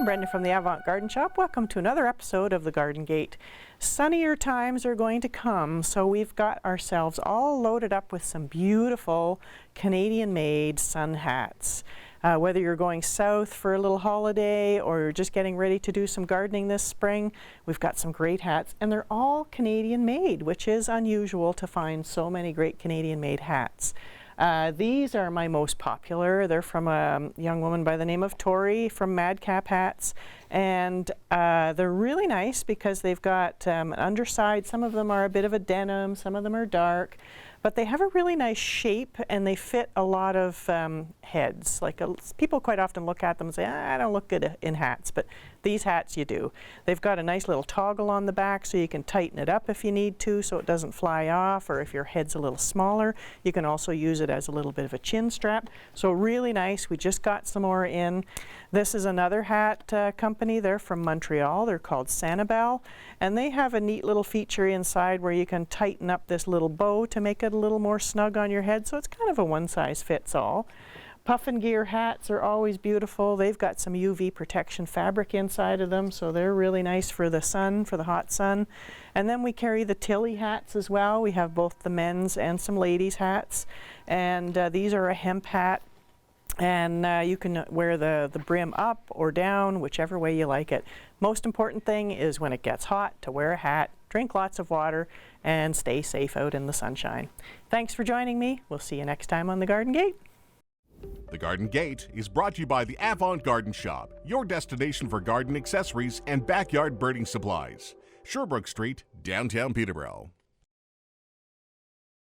I'm Brenda from the Avant Garden Shop. Welcome to another episode of the Garden Gate. Sunnier times are going to come, so we've got ourselves all loaded up with some beautiful Canadian-made sun hats. Whether you're going south for a little holiday or you're just getting ready to do some gardening this spring, we've got some great hats, and they're all Canadian-made, which is unusual to find so many great Canadian-made hats. These are my most popular. They're from a young woman by the name of Tori from Madcap Hats, and they're really nice because they've got an underside. Some of them are a bit of a denim, some of them are dark, but they have a really nice shape and they fit a lot of heads. People quite often look at them and say, I don't look good in hats, but these hats you do. They've got a nice little toggle on the back so you can tighten it up if you need to so it doesn't fly off, or if your head's a little smaller, you can also use it as a little bit of a chin strap. So really nice. We just got some more in. This is another hat company. They're from Montreal. They're called Sanibel, and they have a neat little feature inside where you can tighten up this little bow to make it a little more snug on your head, so it's kind of a one-size-fits-all. Puffin Gear hats are always beautiful. They've got some UV protection fabric inside of them, so they're really nice for the sun, for the hot sun. And then we carry the Tilley hats as well. We have both the men's and some ladies' hats, and these are a hemp hat. And you can wear the brim up or down, whichever way you like it. Most important thing is when it gets hot to wear a hat, drink lots of water, and stay safe out in the sunshine. Thanks for joining me. We'll see you next time on the Garden Gate. The Garden Gate is brought to you by the Avant Garden Shop, your destination for garden accessories and backyard birding supplies. Sherbrooke Street, downtown Peterborough.